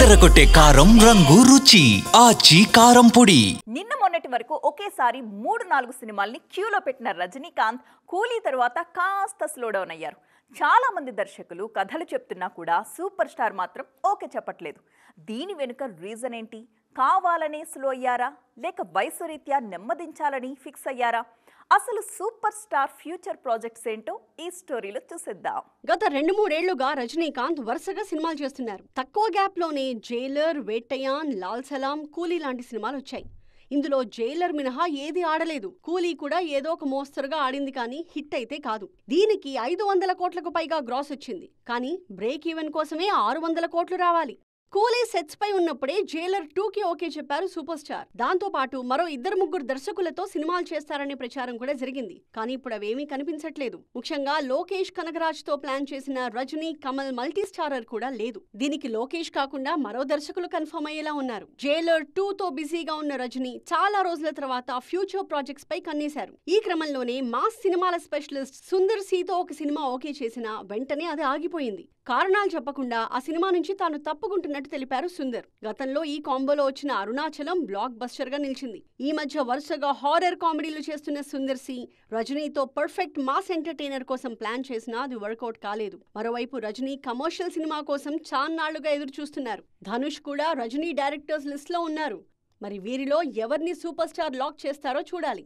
అదరగొట్టే కారం రంగు రుచి ఆచి కారం పొడి. నిన్న మొన్నటి వరకు ఒకేసారి 3-4 సినిమాల్ని క్యూలో పెట్టిన రజనీకాంత్ కూలీ తర్వాత కాస్త స్లో డౌన్ అయ్యారు. చాలా మంది దర్శకులు కథలు చెప్తున్నా కూడా సూపర్ స్టార్ మాత్రం ఓకే చెప్పట్లేదు. దీని వెనుక రీజన్ ఏంటి? కావాలనే స్లో అయ్యారా, లేక వయసు రీత్యా నెమ్మదించాలని ఫిక్స్ అయ్యారా? అసలు సూపర్ స్టార్ ఫ్యూచర్ ప్రాజెక్ట్స్ ఏంటో ఈ స్టోరీలో చూసేద్దాం. గత 2-3 ఏళ్లుగా రజనీకాంత్ వరుసగా సినిమాలు చేస్తున్నారు. తక్కువ గ్యాప్ లోనే జైలర్, వేట్టయాన్, లాల్ సలాం, కూలీ లాంటి సినిమాలు వచ్చాయి. ఇందులో జైలర్ మినహా ఏది ఆడలేదు. కూలీ కూడా ఏదో ఒక మోస్తరుగా ఆడింది, కానీ హిట్ అయితే కాదు. దీనికి 500 కోట్లకు పైగా గ్రాస్ వచ్చింది. కానీ బ్రేక్ ఈవెన్ కోసమే 600 కోట్లు రావాలి. కూలీ సెట్స్ పై ఉన్నప్పుడే జైలర్ 2కి ఓకే చెప్పారు సూపర్ స్టార్. దాంతో పాటు మరో 2-3 దర్శకులతో సినిమాలు చేస్తారనే ప్రచారం కూడా జరిగింది. కానీ ఇప్పుడు అవేమీ కనిపించట్లేదు. ముఖ్యంగా లోకేష్ కనగరాజ్ తో ప్లాన్ చేసిన రజనీ కమల్ మల్టీ స్టారర్ కూడా లేదు. దీనికి లోకేష్ కాకుండా మరో దర్శకులు కన్ఫర్మ్ అయ్యేలా ఉన్నారు. జైలర్ 2తో బిజీగా ఉన్న రజనీ చాలా రోజుల తర్వాత ఫ్యూచర్ ప్రాజెక్ట్స్ పై కన్నేశారు. ఈ క్రమంలోనే మాస్ సినిమాల స్పెషలిస్ట్ సుందర్ సీతో ఒక సినిమా ఓకే చేసినా వెంటనే అది ఆగిపోయింది. కారణాలు చెప్పకుండా ఆ సినిమా నుంచి తాను తప్పుకుంటున్నట్టు తెలిపారు సుందర్. గతంలో ఈ కాంబోలో వచ్చిన అరుణాచలం బ్లాక్ బస్టర్ గా నిలిచింది. ఈ మధ్య వరుసగా హారర్ కామెడీలు చేస్తున్న సుందర్ సి రజనీతో పర్ఫెక్ట్ మాస్ ఎంటర్టైనర్ కోసం ప్లాన్ చేసినా అది వర్కౌట్ కాలేదు. మరోవైపు రజనీ కమర్షియల్ సినిమా కోసం చాన్నాళ్లుగా ఎదురు చూస్తున్నారు. ధనుష్ కూడా రజనీ డైరెక్టర్స్ లిస్ట్ లో ఉన్నారు. మరి వీరిలో ఎవరిని సూపర్ స్టార్ లాక్ చేస్తారో చూడాలి.